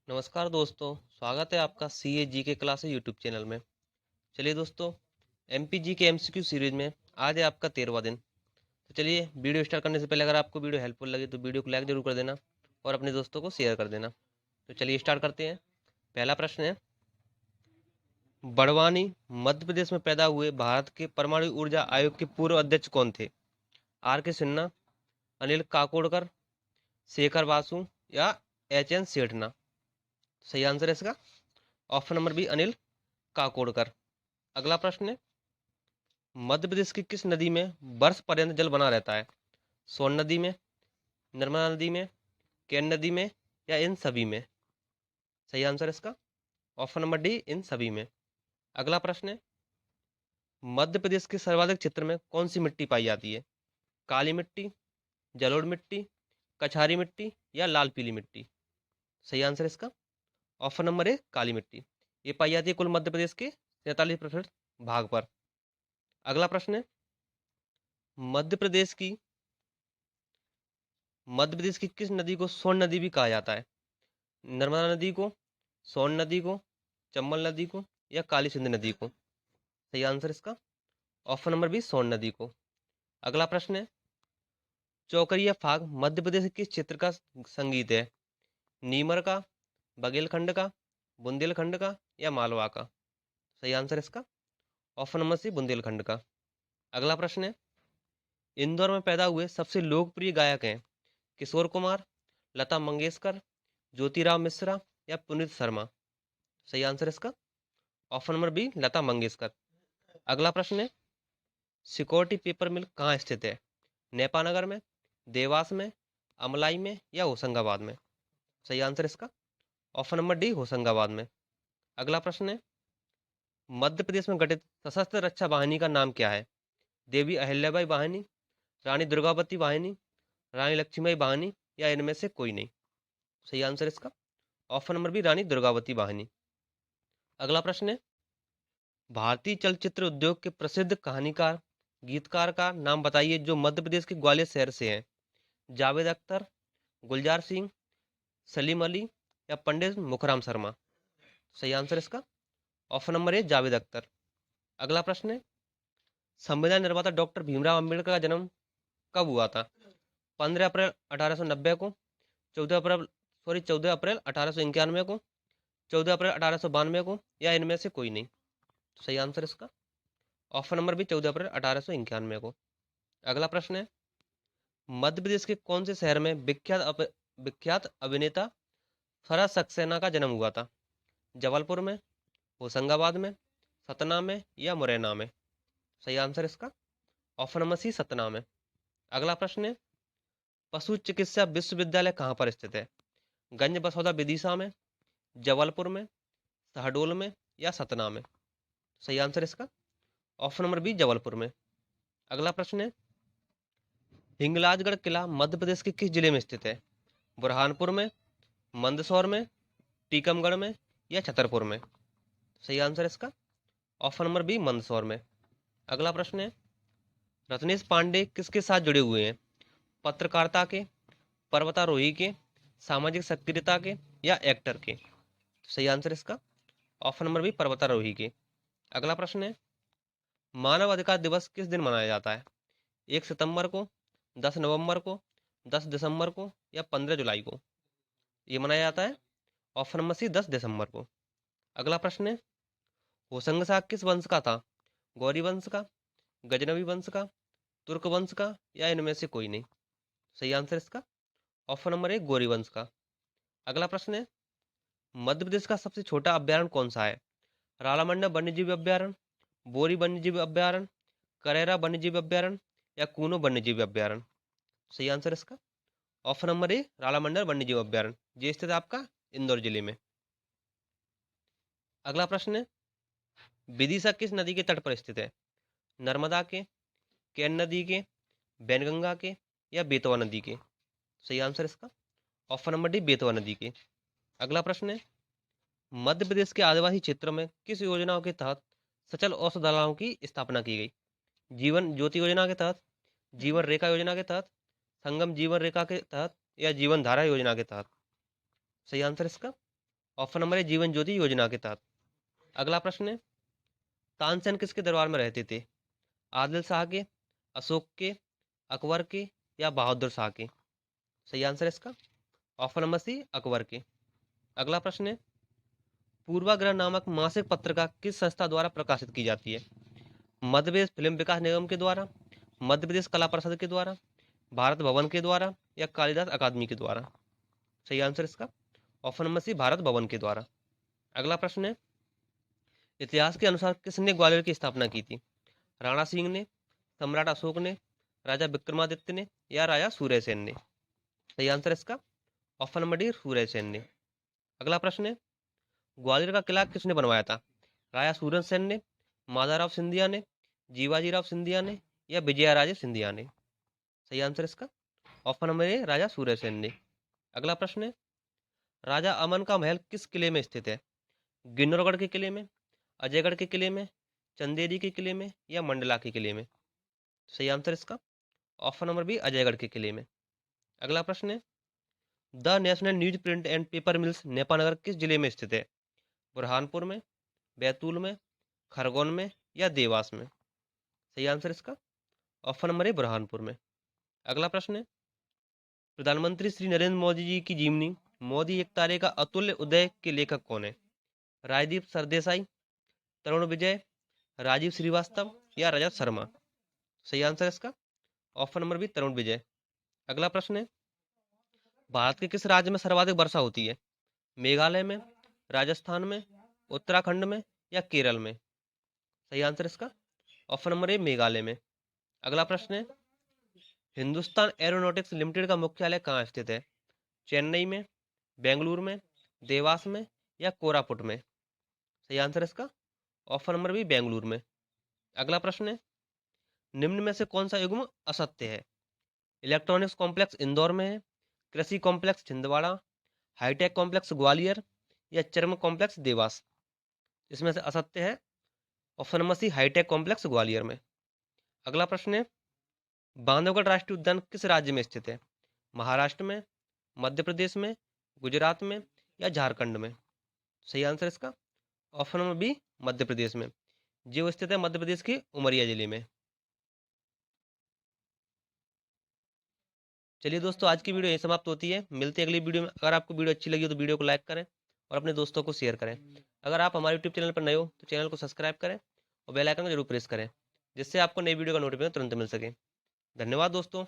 नमस्कार दोस्तों, स्वागत है आपका सी ए जी के क्लास यूट्यूब चैनल में। चलिए दोस्तों, एमपी जी के एमसीक्यू सीरीज में आज है आपका 13वां दिन। तो चलिए वीडियो स्टार्ट करने से पहले अगर आपको वीडियो हेल्पफुल लगे तो वीडियो को लाइक जरूर कर देना और अपने दोस्तों को शेयर कर देना। तो चलिए स्टार्ट करते हैं। पहला प्रश्न है, बड़वानी मध्य प्रदेश में पैदा हुए भारत के परमाणु ऊर्जा आयोग के पूर्व अध्यक्ष कौन थे? आर के सिन्हा, अनिल काकोडकर, शेखर बासु या एच एन सेठना? सही आंसर है इसका option number B, Anil Kakodkar. अगला प्रश्न है, मध्य प्रदेश की किस नदी में वर्ष पर्यंत जल बना रहता है? सोन नदी में, नर्मदा नदी में, केन नदी में या इन सभी में? सही आंसर इसका ऑप्शन नंबर डी, इन सभी में। अगला प्रश्न है, मध्य प्रदेश के सर्वाधिक क्षेत्र में कौन सी मिट्टी पाई जाती है? काली मिट्टी, जलोढ़ मिट्टी, कछारी मिट्टी या लाल पीली मिट्टी? सही आंसर इसका ऑप्शन नंबर ए, काली मिट्टी। ये पाई जाती है कुल मध्य प्रदेश के 43% भाग पर। अगला प्रश्न है, मध्य प्रदेश की मध्य प्रदेश की किस नदी को स्वर्ण नदी भी कहा जाता है? नर्मदा नदी को, सोन नदी को, चंबल नदी को या काली सिंध नदी को? सही आंसर इसका ऑप्शन नंबर बी, सोन नदी को। अगला प्रश्न है, चौकरिया फाग मध्य प्रदेश के किस क्षेत्र का संगीत है? नीमर का, बघेलखंड का, बुंदेलखंड का या मालवा का? सही आंसर इसका ऑप्शन नंबर सी, बुंदेलखंड का। अगला प्रश्न है, इंदौर में पैदा हुए सबसे लोकप्रिय गायक हैं किशोर कुमार, लता मंगेशकर, ज्योतिराव मिश्रा या पुनीत शर्मा? सही आंसर इसका option number B, Lata Mangeshkar. अगला प्रश्न है, सिक्योरिटी पेपर मिल कहाँ स्थित है? नेपानगर में, देवास में, अमलाई में या होशंगाबाद में? सही आंसर इसका ऑप्शन नंबर डी, होशंगाबाद में। अगला प्रश्न है, मध्य प्रदेश में गठित सशस्त्र रक्षा वाहिनी का नाम क्या है? देवी अहिल्याबाई वाहिनी, रानी दुर्गावती वाहिनी, रानी लक्ष्मीबाई वाहिनी या इनमें से कोई नहीं? सही आंसर इसका option number B, Rani Durgavati वाहिनी। अगला प्रश्न है, भारतीय चलचित्र उद्योग के प्रसिद्ध कहानीकार, गीतकार का नाम बताइए जो मध्य प्रदेश के ग्वालियर शहर से हैं। जावेद अख्तर, गुलजार सिंह, सलीम अली या पंडित मुखराम शर्मा? सही आंसर इसका option number A, Javed Akhtar. अगला प्रश्न है, संविधान निर्माता डॉक्टर भीमराव अम्बेडकर का जन्म कब हुआ था? 15 अप्रैल 1890 को, 14 अप्रैल 1891 को, 14 अप्रैल 1892 को या इनमें से कोई नहीं? सही आंसर इसका ऑप्शन नंबर बी, 14 अप्रैल 1891 को। अगला प्रश्न है, मध्य प्रदेश के कौन से शहर में विख्यात अभिनेता फरहत सक्सेना का जन्म हुआ था? जबलपुर में, होशंगाबाद में, सतना में या मुरैना में? सही आंसर इसका ऑप्शन नंबर सी, सतना में। अगला प्रश्न है, पशु चिकित्सा विश्वविद्यालय कहाँ पर स्थित है? गंज बसौदा विदिशा में, जबलपुर में, शहडोल में या सतना में? सही आंसर इसका ऑप्शन नंबर बी, जबलपुर में। अगला प्रश्न है, हिंगलाजगढ़ किला मध्य प्रदेश के किस जिले में स्थित है? बुरहानपुर में, मंदसौर में, टीकमगढ़ में या छतरपुर में? सही आंसर इसका ऑप्शन नंबर बी, मंदसौर में। अगला प्रश्न है, रत्नेश पांडे किसके साथ जुड़े हुए हैं? पत्रकारिता के, पर्वतारोही के, सामाजिक सक्रियता के या एक्टर के? सही आंसर इसका ऑप्शन नंबर बी, पर्वतारोही के। अगला प्रश्न है, मानव अधिकार दिवस किस दिन मनाया जाता है? 1 सितंबर को, 10 नवंबर को, 10 दिसंबर को या 15 जुलाई को? ये मनाया जाता है ऑप्शन नंबर सी, 10 दिसंबर को। अगला प्रश्न है, होशंग शाह किस वंश का था? गौरी वंश का, गजनवी वंश का, तुर्क वंश का या इनमें से कोई नहीं? सही आंसर इसका ऑप्शन नंबर एक, गौरी वंश का। अगला प्रश्न है, मध्य प्रदेश का सबसे छोटा अभ्यारण्य कौन सा है? रालामंडा वन्यजीव अभ्यारण्य, बोरी वन्यजीव अभ्यारण्य, करेरा वन्यजीव अभ्यारण्य या कूनो वन्यजीव अभ्यारण्य? सही आंसर इसका ऑप्शन नंबर ए, रालामंडल वन्यजीव अभ्यारण्य, ये स्थित है आपका इंदौर जिले में। अगला प्रश्न है, विदिशा किस नदी के तट पर स्थित है? नर्मदा के, केन नदी के, बैनगंगा के या बेतवा नदी के? सही आंसर इसका ऑप्शन नंबर डी, बेतवा नदी के। अगला प्रश्न है, मध्य प्रदेश के आदिवासी क्षेत्रों में किस योजनाओं के तहत सचल औषधालयों की स्थापना की गई? जीवन ज्योति योजना के तहत, जीवन रेखा योजना के तहत, संगम जीवन रेखा के तहत या जीवन धारा योजना के तहत? सही आंसर इसका option number A Jeevan Jyoti योजना के तहत। अगला प्रश्न है, तानसेन किसके दरबार में रहते थे? आदिल शाह के, अशोक के, अकबर के या बहादुर शाह के? सही आंसर है इसका ऑप्शन नंबर सी अकबर के। अगला प्रश्न है, पूर्वाग्रह नामक मासिक पत्रिका किस संस्था द्वारा प्रकाशित की जाती है? मध्य प्रदेश फिल्म विकास निगम के द्वारा, मध्य प्रदेश कला परिषद के द्वारा, भारत भवन के द्वारा या कालिदास अकादमी के द्वारा? सही आंसर इसका ऑप्शन नंबर सी भारत भवन के द्वारा। अगला प्रश्न है, इतिहास के अनुसार किसने ग्वालियर की स्थापना की थी? राणा सिंह ने, सम्राट अशोक ने, राजा विक्रमादित्य ने या राजा सूर्यसेन ने? सही आंसर इसका ऑप्शन नंबर डी सूर्यसेन ने। अगला प्रश्न है, ग्वालियर का किला किसने बनवाया था? राजा सूरजसेन ने, माधवराव सिंधिया ने, जीवाजीराव सिंधिया ने या विजयाराजे सिंधिया ने? सही आंसर इसका ऑप्शन नंबर ए राजा सूर्यसेन ने। अगला प्रश्न है, राजा अमन का महल किस किले में स्थित है? गिन्नौरगढ़ के किले में, अजयगढ़ के किले में, चंदेरी के किले में या मंडला के किले में? सही आंसर इसका ऑप्शन नंबर बी अजयगढ़ के किले में। अगला प्रश्न है, the national news print and paper mills Nepanagar किस जिले में स्थित है? बुरहानपुर में, बैतूल में, खरगोन में या देवास में? सही आंसर इसका ऑप्शन नंबर ए बुरहानपुर में। अगला प्रश्न है, प्रधानमंत्री श्री नरेंद्र मोदी जी की जीवनी मोदी एक तारे का अतुल्य उदय के लेखक कौन है? राजदीप सरदेसाई, तरुण विजय, राजीव श्रीवास्तव या रजत शर्मा? सही आंसर इसका ऑप्शन नंबर बी तरुण विजय। अगला प्रश्न है, भारत के किस राज्य में सर्वाधिक वर्षा होती है? मेघालय में, राजस्थान में, उत्तराखंड में या केरल में? सही आंसर इसका ऑप्शन नंबर ए मेघालय में। अगला प्रश्न है, हिंदुस्तान एरोनॉटिक्स लिमिटेड का मुख्यालय कहाँ स्थित है? चेन्नई में, बेंगलुरु में, देवास में या कोरापुट में? सही आंसर इसका ऑप्शन नंबर बी बेंगलुरु में। अगला प्रश्न है, निम्न में से कौन सा युग्म असत्य है? इलेक्ट्रॉनिक्स कॉम्प्लेक्स इंदौर में है, कृषि complex Chhindwara, hitech complex Gwalior या चर्म कॉम्प्लेक्स देवास? इसमें से असत्य है option number C hitech complex Gwalior में। अगला प्रश्न है, बांधवगढ़ राष्ट्रीय उद्यान किस राज्य में स्थित है? महाराष्ट्र में, मध्य प्रदेश में, गुजरात में या झारखंड में? सही आंसर इसका option number B Madhya Pradesh में, जो स्थित है मध्य प्रदेश के उमरिया जिले में। चलिए दोस्तों, आज की वीडियो यहीं समाप्त होती है। मिलते हैं अगली वीडियो में। अगर आपको वीडियो अच्छी लगी हो तो वीडियो को लाइक करें और अपने दोस्तों को शेयर करें। अगर आप हमारे यूट्यूब चैनल पर नए हो तो चैनल को सब्सक्राइब करें और बेल आइकन को जरूर प्रेस करें, जिससे आपको नई वीडियो का नोटिफिकेशन तुरंत मिल सके। धन्यवाद दोस्तों।